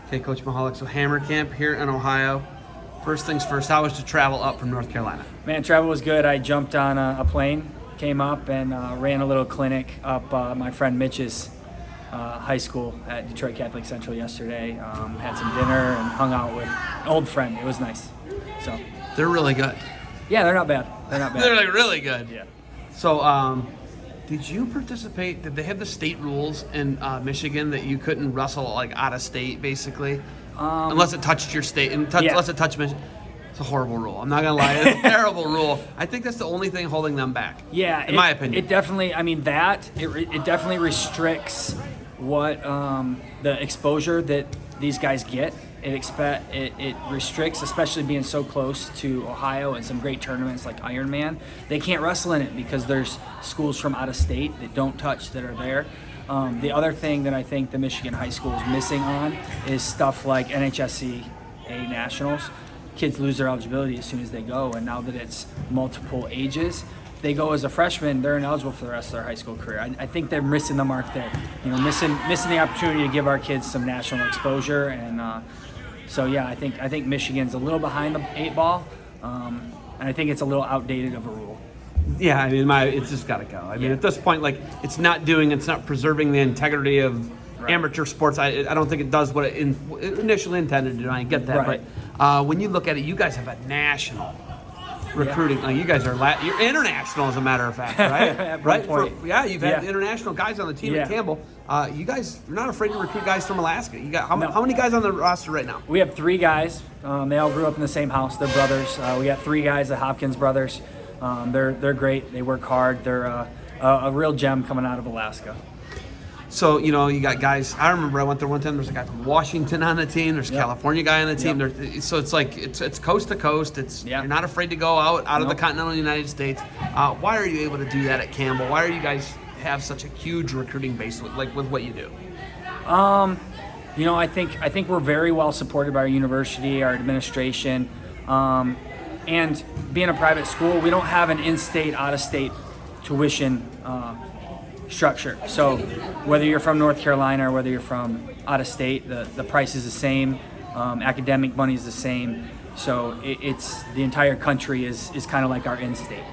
Okay, Coach Michalak. So Hammer Camp here in Ohio. First things first, how was to travel up from North Carolina? Man, travel was good. I jumped on a plane, came up, and ran a little clinic up my friend Mitch's high school at Detroit Catholic Central yesterday. Had some dinner and hung out with an old friend. It was nice. So They're really good. yeah, they're not bad. They're not bad. They're like really good. Yeah. So, did you participate? Did they have the state rules in Michigan that you couldn't wrestle like out of state, basically, unless it touched your state unless it touched Michigan? It's a horrible rule. I'm not gonna lie, it's a terrible rule. I think that's the only thing holding them back. Yeah, in my opinion, it definitely. I mean, it definitely restricts what the exposure that these guys get. It restricts, especially being so close to Ohio and some great tournaments like Ironman. They can't wrestle in it because there's schools from out of state that don't touch that are there. The other thing that I think the Michigan high school is missing on is stuff like NHSCA nationals. Kids lose their eligibility as soon as they go, and now that it's multiple ages, if they go as a freshman, they're ineligible for the rest of their high school career. I think they're missing the mark there. Missing the opportunity to give our kids some national exposure, and so yeah, I think Michigan's a little behind the 8 ball, and I think it's a little outdated of a rule. yeah, I mean, it's just got to go. I mean, at this point, like, it's not preserving the integrity of amateur sports. I don't think it does what it initially intended to do. I get that, Right. but when you look at it, you guys have a national recruiting. Like, you guys are you're international, as a matter of fact, right? At right. one point. You've had international guys on the team at Campbell. You guys are not afraid to recruit guys from Alaska. You got how many guys on the roster right now? We have 3 guys. They all grew up in the same house. They're brothers. We got 3 guys, the Hopkins brothers. They're great. They work hard. They're a real gem coming out of Alaska. So, you got guys. I remember I went there one time. There's a guy from Washington on the team. There's a California guy on the team. So it's like it's coast to coast. You're not afraid to go out of the continental United States. Why are you able to do that at Campbell? Why are you guys have such a huge recruiting base with what you do? I think we're very well supported by our university, our administration, and being a private school, we don't have an in-state, out-of-state tuition structure. So whether you're from North Carolina or whether you're from out of state, the price is the same. Academic money is the same. So it's the entire country is kind of like our in-state.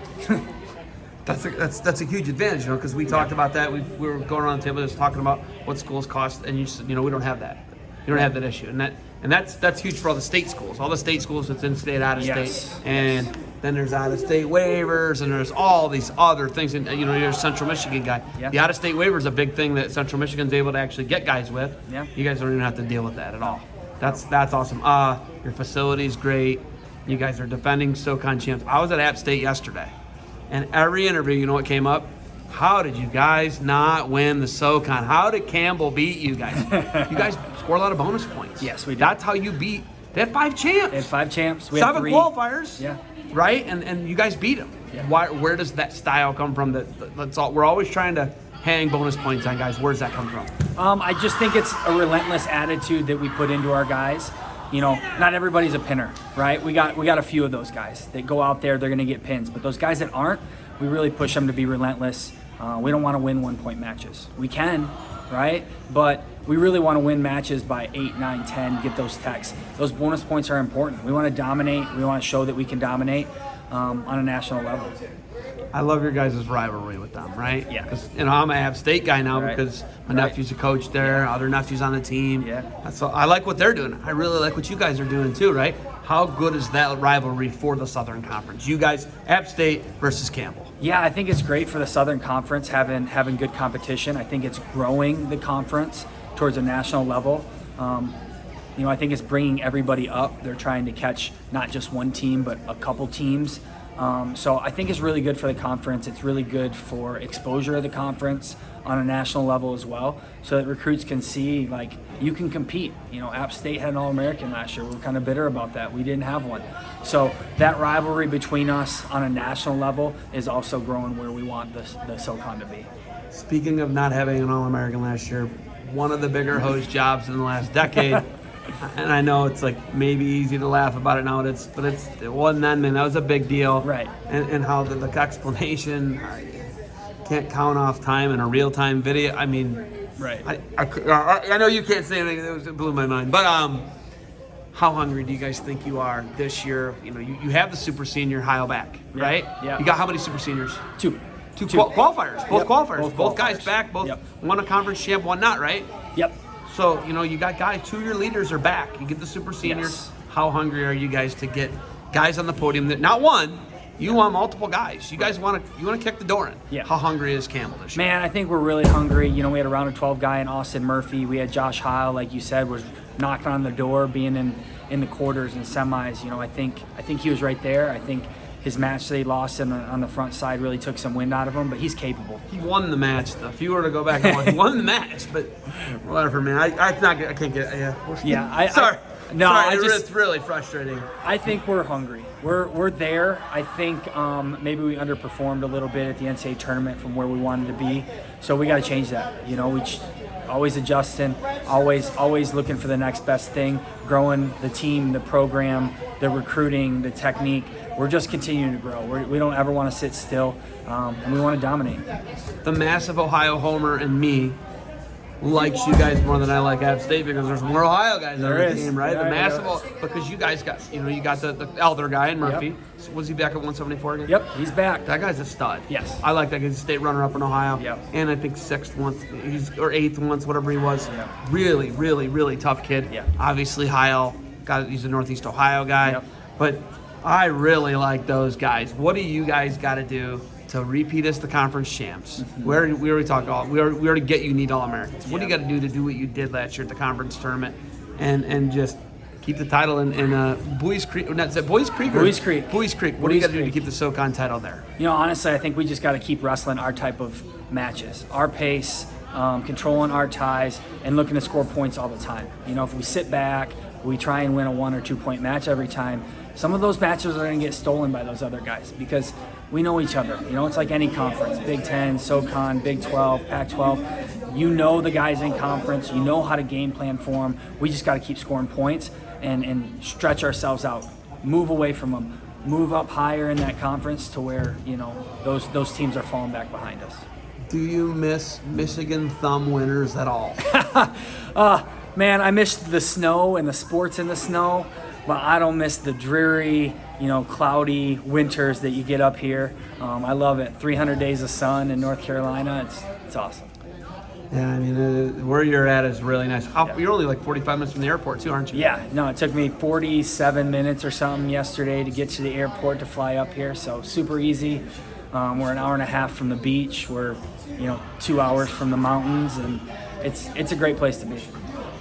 That's a huge advantage, because we talked about that. We were going around the table just talking about what schools cost, and you said, we don't have that. You don't have that issue, and that's huge for all the state schools. All the state schools, it's in-state, out-of-state, and then there's out-of-state waivers, and there's all these other things. And you're a Central Michigan guy. Yeah. The out-of-state waiver is a big thing that Central Michigan's able to actually get guys with. Yeah. You guys don't even have to deal with that at all. That's awesome. Your facility's great. You guys are defending SoCon champs. I was at App State yesterday, and every interview, you know what came up? How did you guys not win the SoCon? How did Campbell beat you guys? You guys score a lot of bonus points. Yes, we did. That's how you beat. They had 5 champs. They had 5 champs. We 7 had 3 qualifiers. Yeah. Right, and you guys beat them. Yeah. Where does that style come from? We're always trying to hang bonus points on guys. Where does that come from? I just think it's a relentless attitude that we put into our guys. Not everybody's a pinner, right? We got a few of those guys that go out there, they're going to get pins. But those guys that aren't, we really push them to be relentless. We don't want to win 1-point matches. We can, right? But we really want to win matches by 8, 9, 10, get those techs. Those bonus points are important. We want to dominate. We want to show that we can dominate on a national level. I love your guys' rivalry with them, right? Yeah. Because I'm an App State guy now because my nephew's a coach there, other nephews on the team. Yeah. So I like what they're doing. I really like what you guys are doing too, right? How good is that rivalry for the Southern Conference? You guys, App State versus Campbell. Yeah, I think it's great for the Southern Conference having good competition. I think it's growing the conference towards a national level. I think it's bringing everybody up. They're trying to catch not just one team, but a couple teams. So I think it's really good for the conference. It's really good for exposure of the conference on a national level as well, so that recruits can see, like, you can compete. App State had an All-American last year. We were kind of bitter about that. We didn't have one. So that rivalry between us on a national level is also growing where we want the SoCon to be. Speaking of not having an All-American last year, one of the bigger host jobs in the last decade. And I know it's like maybe easy to laugh about it now, but it wasn't then, man. That was a big deal. Right. And how the explanation, can't count off time in a real-time video. I mean, Right. I know you can't say anything. It blew my mind. But how hungry do you guys think you are this year? You know, you have the super senior Heil back, right? Yeah. You got how many super seniors? Two. Qualifiers. Both Yep. qualifiers. Both Qualifiers. guys back. Both Yep. one a conference champ, one not, right? Yep. So, you know, you got guys, 2 of your leaders are back. You get the super seniors. Yes. How hungry are you guys to get guys on the podium that not one, you want multiple guys. You guys want to kick the door in. Yeah. How hungry is Campbell this year? Man, I think we're really hungry. You know, we had a round of 12 guy in Austin Murphy. We had Josh Heil, like you said, was knocking on the door, being in the quarters and semis. You know, I think he was right there. I think his match that he lost on the front side really took some wind out of him, but he's capable. He won the match. Though. If you were to go back and watch, he won the match. But whatever, man. I can't get. Yeah. Sorry. It's really frustrating. I think we're hungry. We're there. I think maybe we underperformed a little bit at the NCAA tournament from where we wanted to be. So we got to change that. You know, we always adjusting, always looking for the next best thing, growing the team, the program, the recruiting, the technique. We're just continuing to grow. We don't ever want to sit still, and we want to dominate. The massive Ohio homer and me likes you guys more than I like App State because there's more Ohio guys on the team, right? Yeah, the massive, because you guys got, you got the elder guy in Murphy. Yep. So was he back at 174 again? Yep, he's back. That guy's a stud. Yes. I like that guy. He's a state runner-up in Ohio. Yep. And I think 6th once, or 8th once, whatever he was. Yep. Really, really, really tough kid. Yep. Obviously, he's a Northeast Ohio guy. Yep. But I really like those guys. What do you guys got to do to repeat as the conference champs? Mm-hmm. We already talked all. We already get you need All-Americans. What do you got to do to do what you did last year at the conference tournament, and just keep the title in Buies Creek? Not, is that Buies Creek? Buies Creek. Buies Creek. What do you got to do to keep the SoCon title there? You know, honestly, I think we just got to keep wrestling our type of matches, our pace, controlling our ties, and looking to score points all the time. You know, if we sit back, we try and win a 1 or 2 point match every time. Some of those matches are going to get stolen by those other guys because we know each other. You know, it's like any conference, Big 10, SoCon, Big 12, Pac-12. You know the guys in conference. You know how to game plan for them. We just got to keep scoring points and stretch ourselves out, move away from them, move up higher in that conference to where, you know, those teams are falling back behind us. Do you miss Michigan thumb winners at all? Man, I miss the snow and the sports in the snow, but I don't miss the dreary, you know, cloudy winters that you get up here. I love it. 300 days of sun in North Carolina. It's awesome. Yeah, I mean, where you're at is really nice. You're only like 45 minutes from the airport too, aren't you? Yeah, no, it took me 47 minutes or something yesterday to get to the airport to fly up here, so super easy. We're an hour and a half from the beach. We're, 2 hours from the mountains, and it's a great place to be.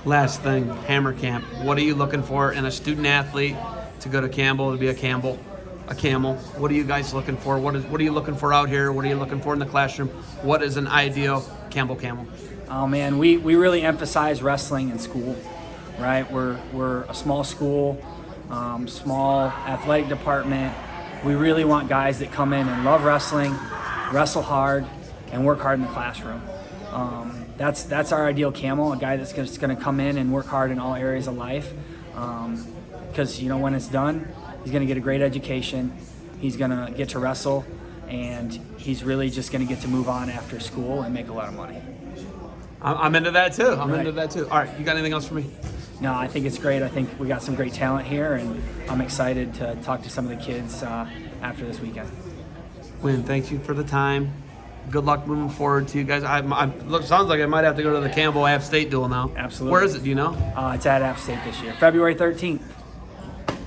Last thing, Hammer Camp. What are you looking for in a student athlete to go to Campbell, to be a Camel? What are you guys looking for? What are you looking for out here? What are you looking for in the classroom? What is an ideal Camel? Oh man, we really emphasize wrestling in school, right? We're a small school, small athletic department. We really want guys that come in and love wrestling, wrestle hard, and work hard in the classroom. That's our ideal Camel, a guy that's just going to come in and work hard in all areas of life. Because when it's done, he's going to get a great education. He's going to get to wrestle, and he's really just going to get to move on after school and make a lot of money. I'm into that too. Into that too. All right, you got anything else for me? No, I think it's great. I think we got some great talent here, and I'm excited to talk to some of the kids after this weekend. Wynn, thank you for the time. Good luck moving forward to you guys. Sounds like I might have to go to the Campbell App State duel now. Absolutely. Where is it? Do you know? It's at App State this year, February 13th.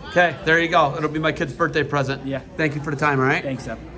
Okay, there you go. It'll be my kid's birthday present. Yeah. Thank you for the time, all right? Thanks, Evan.